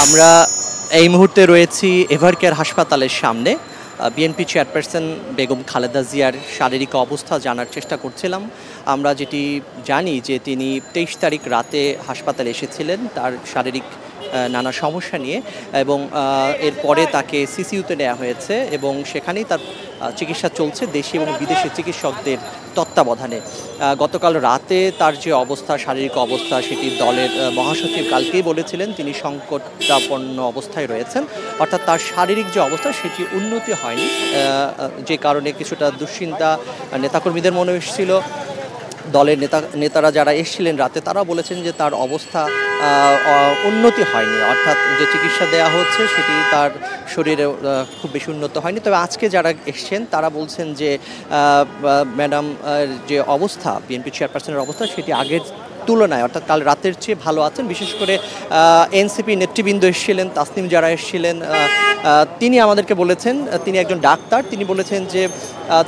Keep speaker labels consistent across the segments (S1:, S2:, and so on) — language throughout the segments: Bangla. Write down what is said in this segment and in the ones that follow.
S1: আমরা এই মুহূর্তে রয়েছি এভারকেয়ার হাসপাতালের সামনে। বিএনপি চেয়ারপারসন বেগম খালেদা জিয়ার শারীরিক অবস্থা জানার চেষ্টা করছিলাম। আমরা যেটি জানি যে তিনি 23 তারিখ রাতে হাসপাতালে এসেছিলেন তার শারীরিক নানা সমস্যা নিয়ে, এবং এরপরে তাকে সিসিইউতে নেওয়া হয়েছে এবং সেখানেই তার চিকিৎসা চলছে দেশি এবং বিদেশি চিকিৎসকদের তত্ত্বাবধানে। গতকাল রাতে তার যে অবস্থা, শারীরিক অবস্থা, সেটি দলের মহাসচিব কালকেই বলেছিলেন তিনি সংকটাপন্ন অবস্থায় রয়েছেন, অর্থাৎ তার শারীরিক যে অবস্থা সেটি উন্নতি হয়নি, যে কারণে কিছুটা দুশ্চিন্তা নেতাকর্মীদের মনে এসেছিল। দলের নেতারা যারা এসেছিলেন রাতে তারা বলেছেন যে তার অবস্থা উন্নতি হয়নি, অর্থাৎ যে চিকিৎসা দেওয়া হচ্ছে সেটি তার শরীরে খুব বেশি উন্নত হয়নি। তবে আজকে যারা এসছেন তারা বলছেন যে ম্যাডাম যে অবস্থা, বিএনপি চেয়ারপারসনের অবস্থা, সেটি আগের তুলনায় অর্থাৎ কাল রাতের চেয়ে ভালো আছেন। বিশেষ করে এনসিপি নেতৃবৃন্দ এসেছিলেন, তাসনিম যারা এসেছিলেন, তিনি আমাদেরকে বলেছেন, তিনি একজন ডাক্তার, তিনি বলেছেন যে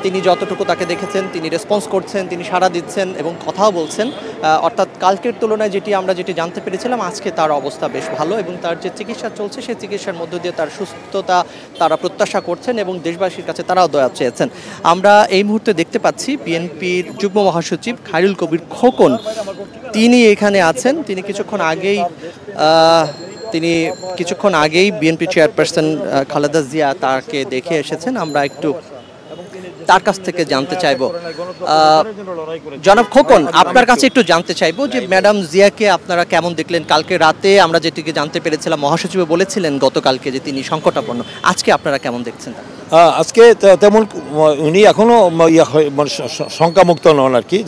S1: তিনি যতটুকু তাকে দেখেছেন তিনি রেসপন্স করছেন, তিনি সাড়া দিচ্ছেন এবং কথাও বলছেন। অর্থাৎ কালকের তুলনায় যেটি জানতে পেরেছিলাম আজকে তার অবস্থা বেশ ভালো এবং তার যে চিকিৎসা চলছে সেই চিকিৎসার মধ্য দিয়ে তার সুস্থতা তারা প্রত্যাশা করছেন এবং দেশবাসীর কাছে তারাও দয়া চেয়েছেন। আমরা এই মুহূর্তে দেখতে পাচ্ছি বিএনপির যুগ্ম মহাসচিব খায়রুল কবির খোকন তিনি এখানে আছেন। তিনি কিছুক্ষণ আগেই বিএনপি চেয়ারপারসন খালেদা জিয়া তাকে দেখে এসেছেন। আমরা একটু তার কাছ থেকে জানতে চাইব। জনাব খোকন, আপনার কাছে একটু জানতে চাইবো যে ম্যাডাম জিয়াকে আপনারা কেমন দেখলেন? কালকে রাতে আমরা যেটিকে জানতে পেরেছিলাম, মহাসচিব বলেছিলেন গতকালকে যে তিনি সংকটাপন্ন, আজকে আপনারা কেমন দেখছেন?
S2: আজকে তেমন উনি এখনও মানে শঙ্কামুক্ত নন আর কি,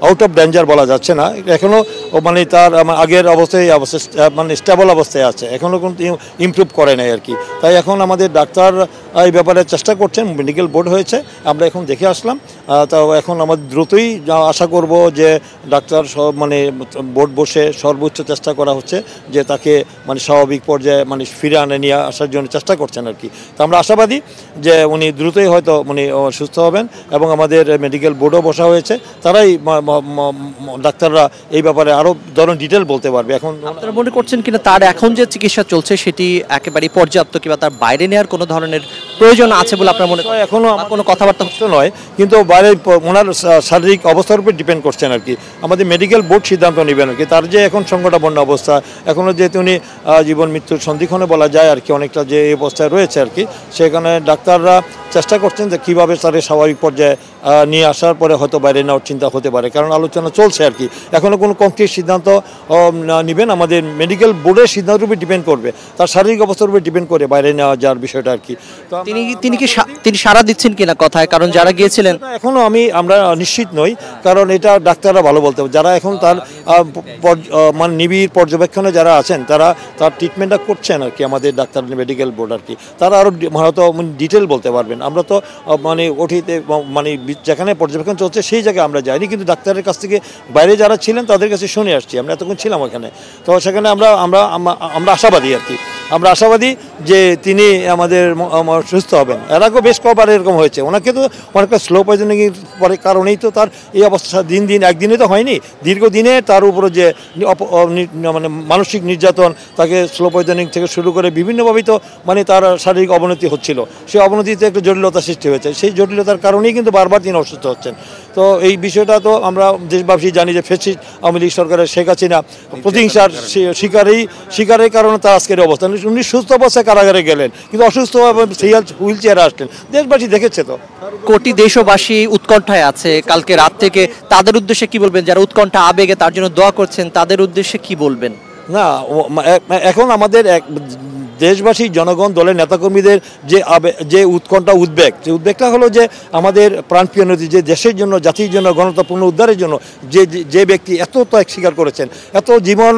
S2: আউট অফ ডেঞ্জার বলা যাচ্ছে না, এখনও মানে তার আগের অবস্থায় মানে স্টেবল অবস্থায় আছে, এখনও কিন্তু ইমপ্রুভ করে নাই আর কি। তাই এখন আমাদের ডাক্তার এই ব্যাপারে চেষ্টা করছেন, মেডিকেল বোর্ড হয়েছে, আমরা এখন দেখে আসলাম। তো এখন আমাদের দ্রুতই আশা করব যে ডাক্তার মানে বোর্ড বসে সর্বোচ্চ চেষ্টা করা হচ্ছে যে তাকে মানে স্বাভাবিক পর্যায়ে মানে ফিরে নিয়ে আসার জন্য চেষ্টা করছেন আর কি। তো আমরা আশাবাদী যে উনি দ্রুতই হয়তো উনি সুস্থ হবেন এবং আমাদের মেডিকেল বোর্ডও বসা হয়েছে, তারাই ডাক্তাররা এই ব্যাপারে আরও ধরুন ডিটেল বলতে পারবে। এখন
S1: আপনারা মনে করছেন কিনা তার এখন যে চিকিৎসা চলছে সেটি একেবারেই পর্যাপ্ত, কিংবা তার বাইরে নেওয়ার কোনো ধরনের প্রয়োজন আছে বলে আপনার মনে হয়?
S2: এখনও
S1: কোনো কথাবার্তা হচ্ছে
S2: নয়, কিন্তু বাইরে ওনার শারীরিক অবস্থার উপর ডিপেন্ড করছেন আর কি। আমাদের মেডিকেল বোর্ড সিদ্ধান্ত নেবেন আর কি। তার যে এখন সংকটাপন্ন অবস্থা, এখনও যেহেতু উনি জীবন মৃত্যুর সন্ধিক্ষণে বলা যায় আর কি, অনেকটা যে এই অবস্থায় রয়েছে আর কি, সেখানে ডাক্তাররা চেষ্টা করছেন যে কীভাবে তাদের স্বাভাবিক পর্যায়ে নিয়ে আসার পরে হয়তো বাইরে নেওয়ার চিন্তা হতে পারে, কারণ আলোচনা চলছে আর কি। এখনও কোনো কংক্রিট সিদ্ধান্ত নেবেন আমাদের মেডিকেল বোর্ডের সিদ্ধান্তের উপর ডিপেন্ড করবে, তার শারীরিক অবস্থার উপর ডিপেন্ড করে বাইরে নেওয়া যাওয়ার বিষয়টা আর কি। তো
S1: তিনি সাড়া দিচ্ছেন কিনা কথায়, কারণ যারা গিয়েছিলেন
S2: এখনও আমরা নিশ্চিত নই, কারণ এটা ডাক্তাররা ভালো বলতে হবে। যারা এখন তার মানে নিবিড় পর্যবেক্ষণে যারা আছেন তারা তার ট্রিটমেন্টটা করছেন আর কি, আমাদের ডাক্তার মেডিকেল বোর্ড আর কি, তারা আরও হয়তো ডিটেল বলতে পারবেন। আমরা তো মানে ওটিতে মানে যেখানে পর্যবেক্ষণ চলছে সেই জায়গায় আমরা যাইনি, কিন্তু ডাক্তারের কাছ থেকে বাইরে যারা ছিলেন তাদের কাছে শুনে আসছি, আমরা এতক্ষণ ছিলাম ওখানে। তো সেখানে আমরা আশাবাদী আর কি, আমরা আশাবাদী যে তিনি আমাদের সুস্থ হবেন। এর আগেও বেশ কবার এরকম হয়েছে, ওনাকে তো অনেকটা স্লো পয়জনিংয়ের পরে কারণেই তো তার এই অবস্থা দিন একদিনে তো হয়নি, দীর্ঘদিনে তার উপরে যে মানে মানসিক নির্যাতন, তাকে স্লো পয়জনিং থেকে শুরু করে বিভিন্নভাবেই তো মানে তার শারীরিক অবনতি হচ্ছিল, সেই অবনতিতে একটা জটিলতা সৃষ্টি হয়েছে, সেই জটিলতার কারণেই কিন্তু বারবার তিনি অসুস্থ হচ্ছেন। তো এই বিষয়টা তো আমরা দেশবাসী জানি যে ফ্যাসিস্ট আওয়ামী লীগ সরকারের শেখ হাসিনা প্রতিহিংসার শিকারের কারণে তার আজকের অবস্থান। উনি সুস্থ অবস্থায় কারাগারে গেলেন, কিন্তু অসুস্থ হুইল চেয়ারে আসলেন, দেশবাসী দেখেছে। তো
S1: কোটি দেশবাসী উৎকণ্ঠায় আছে কালকে রাত থেকে, তাদের উদ্দেশ্যে কি বলবেন? যারা উৎকণ্ঠা আবেগে তার জন্য দোয়া করছেন তাদের উদ্দেশ্যে কি বলবেন?
S2: না, এখন আমাদের দেশবাসী, জনগণ, দলের নেতাকর্মীদের যে উৎকণ্ঠা উদ্বেগটা হলো যে আমাদের প্রাণপ্রিয় নেত্রী যে দেশের জন্য, জাতির জন্য, গণতন্ত্র পুনরুদ্ধারের জন্য যে ব্যক্তি এত ত্যাগ স্বীকার করেছেন, এত জীবন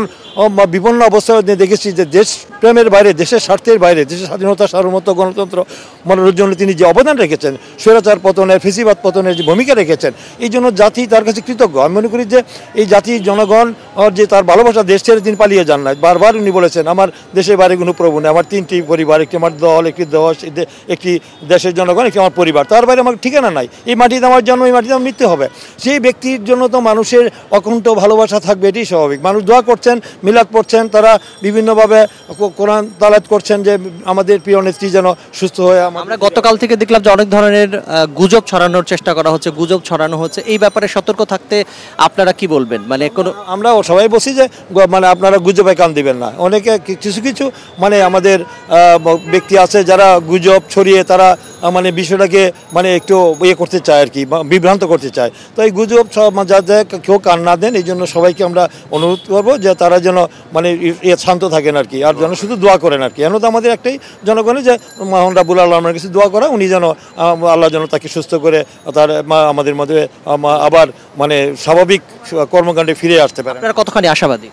S2: বিপন্ন অবস্থায় দেখেছি যে দেশপ্রেমের বাইরে, দেশের স্বার্থের বাইরে, দেশের স্বাধীনতা, সার্বভৌমত্ব, গণতন্ত্র মনের জন্য তিনি যে অবদান রেখেছেন, স্বৈরাচার পতনের, ফেসিবাদ পতনের যে ভূমিকা রেখেছেন, এই জন্য জাতি তার কাছে কৃতজ্ঞ। আমি মনে করি যে এই জাতির জনগণ যে তার ভালোবাসা, দেশ ছেড়ে তিনি পালিয়ে যান না। বারবার উনি বলেছেন আমার দেশের বাইরে কোনো প্রভু নেই, আমার 3টি পরিবার, একটি আমার দল, একটি একটি দেশের জনগণ, একটি আমার পরিবার, তার বাইরে আমার ঠিকানা নাই। এই মাটিতে আমার জন্ম, এই মাটিতে আমার মৃত্যু হবে। সেই ব্যক্তির জন্য তো মানুষের অকুণ্ঠ ভালোবাসা থাকবে, এটাই স্বাভাবিক। মানুষ দোয়া করছেন, মিলাদ পড়ছেন, তারা বিভিন্নভাবে কোরআন তালাত করছেন যে আমাদের প্রিয় নেত্রী যেন সুস্থ হয়ে।
S1: আমরা গতকাল থেকে দেখলাম যে অনেক ধরনের গুজব ছড়ানোর চেষ্টা করা হচ্ছে, গুজব ছড়ানো হচ্ছে, এই ব্যাপারে সতর্ক থাকতে আপনারা কি বলবেন? মানে কোনো
S2: আমরা সবাই বলছি যে মানে আপনারা গুজবে কান দিবেন না। অনেকে কিছু কিছু মানে আমাদের ব্যক্তি আছে যারা গুজব ছড়িয়ে তারা মানে বিষয়টাকে মানে একটু করতে চায় আর কি, বিভ্রান্ত করতে চায়। তো এই গুজব যাতে কেউ কান না দেন, এই জন্য সবাইকে আমরা অনুরোধ করবো যে তারা যেন মানে শান্ত থাকেন আর কি, আর যেন শুধু দোয়া করেন আর কি। এখন তো আমাদের একটাই জনগণের যে মহান রাব্বুল আলামিনের কাছে দোয়া করা, উনি যেন আল্লাহ যেন তাকে সুস্থ করে তার আমাদের মধ্যে আবার মানে স্বাভাবিক কর্মকাণ্ডে ফিরে আসতে পারে।
S1: আপনারা কতখানি আশাবাদী?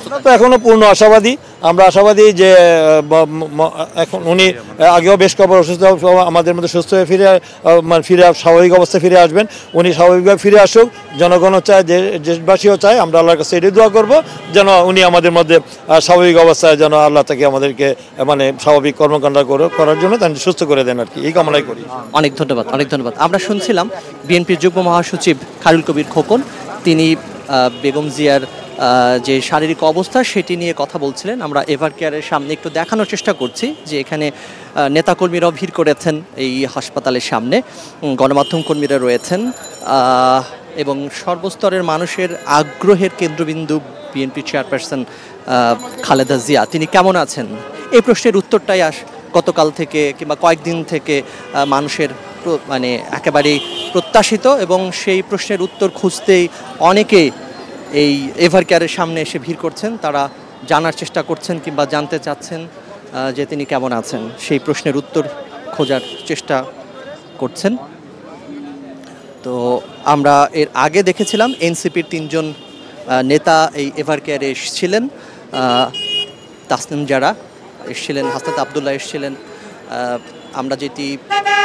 S2: আমরা তো এখনো পূর্ণ আশাবাদী। আমরা আশাবাদী যে এখন উনি আগেও বেশ কবার অসুস্থ, আমাদের মধ্যে সুস্থ হয়ে ফিরে স্বাভাবিক অবস্থায় ফিরে আসবেন। উনি স্বাভাবিকভাবে ফিরে আসুক, জনগণও চায়, দেশবাসীও চায়। আমরা আল্লাহর কাছে এটাই দোয়া করবো যেন উনি আমাদের মধ্যে স্বাভাবিক অবস্থায় যেন আল্লাহ তাকে আমাদেরকে মানে স্বাভাবিক কর্মকাণ্ড করার জন্য তাকে সুস্থ করে দেন আর কি, এই কামনাই করি।
S1: অনেক ধন্যবাদ, অনেক ধন্যবাদ। আমরা শুনছিলাম বিএনপির যুগ্ম মহাসচিব খায়রুল কবির খোকন, তিনি বেগম জিয়ার যে শারীরিক অবস্থা সেটি নিয়ে কথা বলছিলেন। আমরা এভার কেয়ারের সামনে একটু দেখানোর চেষ্টা করছি যে এখানে নেতাকর্মীরাও ভিড় করেছেন এই হাসপাতালের সামনে, গণমাধ্যম কর্মীরা রয়েছেন এবং সর্বস্তরের মানুষের আগ্রহের কেন্দ্রবিন্দু বিএনপি চেয়ারপারসন খালেদা জিয়া। তিনি কেমন আছেন এই প্রশ্নের উত্তরটাই গতকাল থেকে কিংবা কয়েকদিন থেকে মানুষের মানে একেবারেই প্রত্যাশিত, এবং সেই প্রশ্নের উত্তর খুঁজতেই অনেকে এই এভার কেয়ারের সামনে এসে ভিড় করছেন। তারা জানার চেষ্টা করছেন কিংবা জানতে চাচ্ছেন যে তিনি কেমন আছেন, সেই প্রশ্নের উত্তর খোঁজার চেষ্টা করছেন। তো আমরা এর আগে দেখেছিলাম এনসিপির 3জন নেতা এই এভার কেয়ারে এসেছিলেন। তাসনিম জারা এসেছিলেন, হাসনাত আবদুল্লাহ এসেছিলেন। আমরা যেটি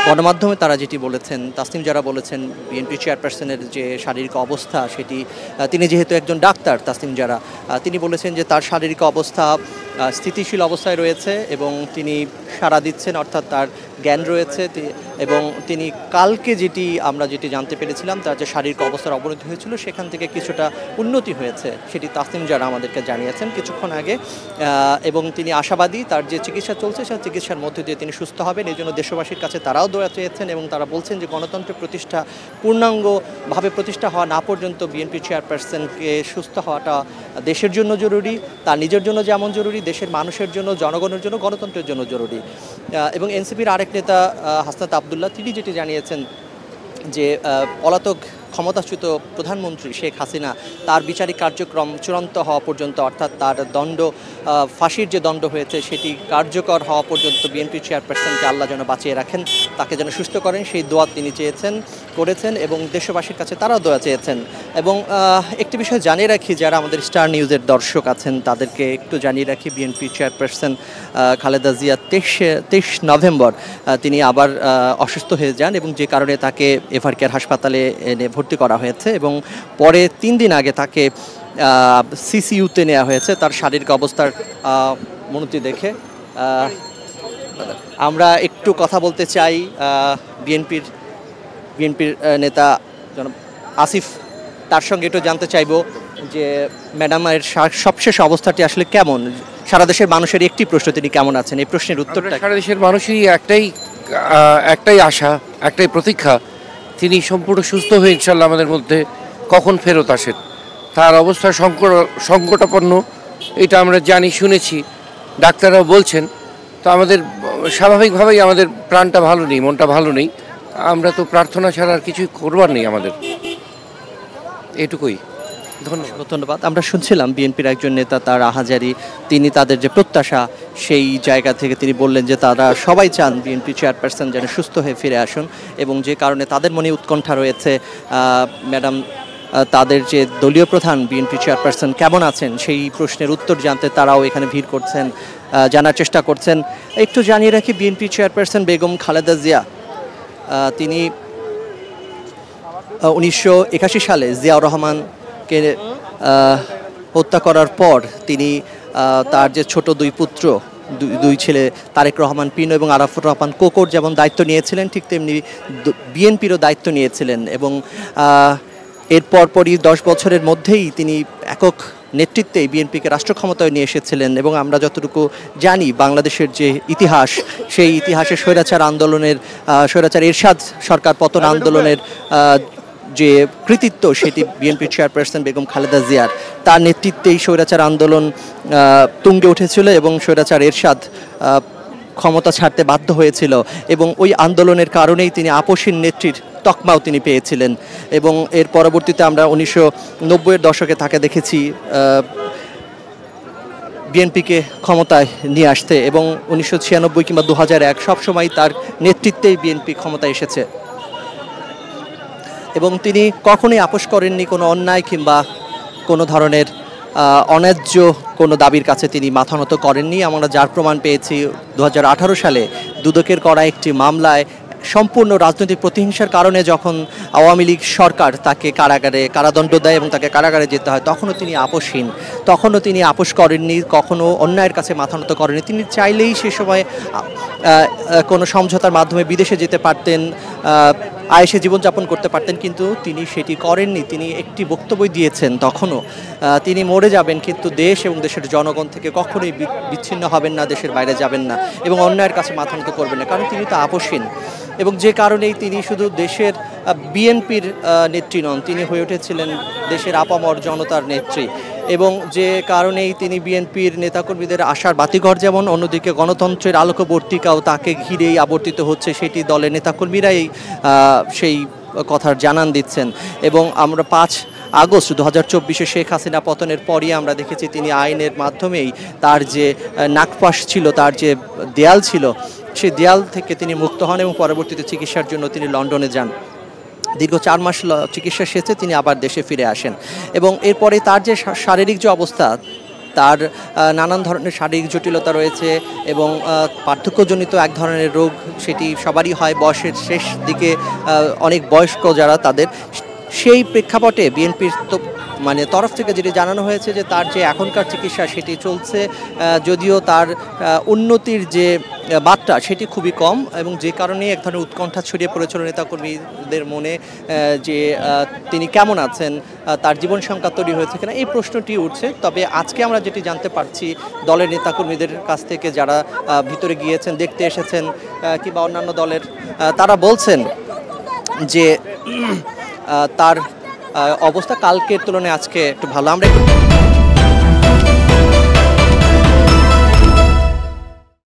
S1: গণমাধ্যমে তারা যেটি বলেছেন, তাসনিম যারা বলেছেন বিএনপি চেয়ারপারসনের যে শারীরিক অবস্থা সেটি, তিনি যেহেতু একজন ডাক্তার, তাসনিম যারা তিনি বলেছেন যে তার শারীরিক অবস্থা স্থিতিশীল অবস্থায় রয়েছে এবং তিনি সাড়া দিচ্ছেন, অর্থাৎ তার জ্ঞান রয়েছে। এবং তিনি কালকে আমরা যেটি জানতে পেরেছিলাম তার যে শারীরিক অবস্থার অবনতি হয়েছিল সেখান থেকে কিছুটা উন্নতি হয়েছে, সেটি তাসনিম যারা আমাদেরকে জানিয়েছেন কিছুক্ষণ আগে। এবং তিনি আশাবাদী তার যে চিকিৎসা চলছে সেই চিকিৎসার মধ্যে দিয়ে তিনি সুস্থ হবেন। এই জন্য দেশবাসীর কাছে তারাও দোয়া চেয়েছেন এবং তারা বলছেন যে গণতন্ত্রের প্রতিষ্ঠা পূর্ণাঙ্গভাবে প্রতিষ্ঠা হওয়া না পর্যন্ত বিএনপি চেয়ারপারসনকে সুস্থ হওয়াটা দেশের জন্য জরুরি, তার নিজের জন্য যেমন জরুরি, দেশের মানুষের জন্য, জনগণের জন্য, গণতন্ত্রের জন্য জরুরি। এবং এনসিপির আরেক নেতা হাসনাত আবদুল্লাহ তিনি যেটি জানিয়েছেন যে পলাতক ক্ষমতাচ্যুত প্রধানমন্ত্রী শেখ হাসিনা তার বিচারিক কার্যক্রম চূড়ান্ত হওয়া পর্যন্ত, অর্থাৎ তার ফাঁসির যে দণ্ড হয়েছে সেটি কার্যকর হওয়া পর্যন্ত বিএনপি চেয়ারপারসনকে আল্লাহ যেন বাঁচিয়ে রাখেন, তাকে যেন সুস্থ করেন, সেই দোয়া তিনি করেছেন এবং দেশবাসীর কাছে তারাও দোয়া চেয়েছেন। এবং একটি বিষয় জানিয়ে রাখি, যারা আমাদের স্টার নিউজের দর্শক আছেন তাদেরকে একটু জানিয়ে রাখি, BNP chairperson Khaleda Zia 23 November তিনি আবার অসুস্থ হয়ে যান এবং যে কারণে তাকে এভার কেয়ার হাসপাতালে এনে ভর্তি করা হয়েছে এবং পরে 3 দিন আগে তাকে সিসিইউতে নেওয়া হয়েছে তার শারীরিক অবস্থার অবনতি দেখে। আমরা একটু কথা বলতে চাই বিএনপির নেতা জনাব আসিফ, তার সঙ্গে একটু জানতে চাইব যে ম্যাডামের সবশেষ অবস্থাটি আসলে কেমন। সারা দেশের মানুষের একটি প্রশ্ন, তিনি কেমন আছেন, এই প্রশ্নের উত্তরটা।
S3: সারা দেশের মানুষই একটাই আশা, একটাই প্রতীক্ষা, তিনি সম্পূর্ণ সুস্থ হয়ে ইনশাল্লাহ আমাদের মধ্যে কখন ফেরত আসেন। তার অবস্থা সংকটাপন্ন, এটা আমরা জানি, শুনেছি, ডাক্তাররাও বলছেন। তো আমাদের স্বাভাবিকভাবেই আমাদের প্রাণটা ভালো নেই, মনটা ভালো নেই। আমরা তো প্রার্থনা ছাড়া আর কিছুই করবার নেই আমাদের, এটুকুই।
S1: ধন্যবাদ। আমরা শুনছিলাম বিএনপির একজন নেতা, তার আহাজারি, তিনি তাদের যে প্রত্যাশা সেই জায়গা থেকে তিনি বললেন যে তারা সবাই চান বিএনপি চেয়ারপারসন যেন সুস্থ হয়ে ফিরে আসুন এবং যে কারণে তাদের মনে উৎকণ্ঠা রয়েছে ম্যাডাম তাদের যে দলীয় প্রধান বিএনপি চেয়ারপারসন কেমন আছেন সেই প্রশ্নের উত্তর জানতে তারাও এখানে ভিড় করছেন, জানার চেষ্টা করছেন। একটু জানিয়ে রাখি, বিএনপি চেয়ারপারসন বেগম খালেদা জিয়া তিনি 1981 সালে জিয়াউর রহমানকে হত্যা করার পর তিনি তার যে ছোট 2 পুত্র দুই ছেলে তারেক রহমান পিনো এবং আরাফাত রহমান কোকর যেমন দায়িত্ব নিয়েছিলেন, ঠিক তেমনি বিএনপিরও দায়িত্ব নিয়েছিলেন। এবং এর পরপরই 10 বছরের মধ্যেই তিনি একক নেতৃত্বে বিএনপিকে রাষ্ট্র ক্ষমতায় নিয়ে এসেছিলেন। এবং আমরা যতটুকু জানি বাংলাদেশের যে ইতিহাস, সেই ইতিহাসে স্বৈরাচার আন্দোলনের, স্বৈরাচার এরশাদ সরকার পতন আন্দোলনের যে কৃতিত্ব, সেটি বিএনপি চেয়ারপারসন বেগম খালেদা জিয়ার। তার নেতৃত্বেই স্বৈরাচার আন্দোলন তুঙ্গে উঠেছিল এবং স্বৈরাচার এরশাদ ক্ষমতা ছাড়তে বাধ্য হয়েছিল। এবং ওই আন্দোলনের কারণেই তিনি আপসীন নেত্রীর তকমাও তিনি পেয়েছিলেন। এবং এর পরবর্তীতে আমরা 1990-এর দশকে তাকে দেখেছি বিএনপিকে ক্ষমতায় নিয়ে আসতে, এবং 1996 কিংবা 2001 সবসময় তার নেতৃত্বেই বিএনপি ক্ষমতায় এসেছে। এবং তিনি কখনোই আপোস করেননি কোনো অন্যায় কিংবা কোনো ধরনের অন্যায্য কোনো দাবির কাছে তিনি মাথা নত করেননি। আমরা যার প্রমাণ পেয়েছি 2018 সালে দুদকের করা একটি মামলায় সম্পূর্ণ রাজনৈতিক প্রতিহিংসার কারণে যখন আওয়ামী লীগ সরকার তাকে কারাদণ্ড দেয় এবং তাকে কারাগারে যেতে হয়, তখনও তিনি আপোসহীন, তখনও তিনি আপোস করেননি, কখনও অন্যায়ের কাছে মাথা নত করেননি। তিনি চাইলেই সে সময় কোনো সমঝোতার মাধ্যমে বিদেশে যেতে পারতেন, আয়েশে জীবনযাপন করতে পারতেন, কিন্তু তিনি সেটি করেননি। তিনি একটি বক্তব্য দিয়েছেন তখনও, তিনি মরে যাবেন কিন্তু দেশ এবং দেশের জনগণ থেকে কখনোই বিচ্ছিন্ন হবেন না, দেশের বাইরে যাবেন না এবং অন্যায়ের কাছে মাথা নত করবেন না, কারণ তিনি তো আপোসহীন। এবং যে কারণেই তিনি শুধু দেশের বিএনপির নেত্রী নন, তিনি হয়ে উঠেছিলেন দেশের আপামর জনতার নেত্রী। এবং যে কারণেই তিনি বিএনপির নেতাকর্মীদের আশার বাতিঘর, যেমন অন্যদিকে গণতন্ত্রের আলোকবর্তিকাও তাকে ঘিরেই আবর্তিত হচ্ছে, সেটি দলের নেতাকর্মীরাই সেই কথার জানান দিচ্ছেন। এবং আমরা 5 আগস্ট 2024-এ শেখ হাসিনা পতনের পরই আমরা দেখেছি তিনি আইনের মাধ্যমেই তার যে নাগপাশ ছিল, তার যে দেয়াল ছিল, সেই দেয়াল থেকে তিনি মুক্ত হন এবং পরবর্তীতে চিকিৎসার জন্য তিনি লন্ডনে যান। দীর্ঘ 4 মাস চিকিৎসা শেষে তিনি আবার দেশে ফিরে আসেন। এবং এরপরে তার যে শারীরিক যে অবস্থা, তার নানান ধরনের শারীরিক জটিলতা রয়েছে এবং পার্থক্যজনিত এক ধরনের রোগ, সেটি সবারই হয় বয়সের শেষ দিকে, অনেক বয়স্ক যারা তাদের। সেই প্রেক্ষাপটে বিএনপির তরফ থেকে যেটি জানানো হয়েছে যে তার যে এখনকার চিকিৎসা সেটি চলছে, যদিও তার উন্নতির যে বার্তা সেটি খুবই কম, এবং যে কারণে এক ধরনের উৎকণ্ঠা ছড়িয়ে পড়েছিল নেতাকর্মীদের মনে যে তিনি কেমন আছেন, তার জীবন সংখ্যা তৈরি হয়েছে কিনা, এই প্রশ্নটি উঠছে। তবে আজকে আমরা যেটি জানতে পারছি দলের নেতাকর্মীদের কাছ থেকে, যারা ভিতরে গিয়েছেন, দেখতে এসেছেন, কিংবা অন্যান্য দলের, তারা বলছেন যে তার অবস্থা কালকের তুলনায় আজকে একটু ভালো। আমরা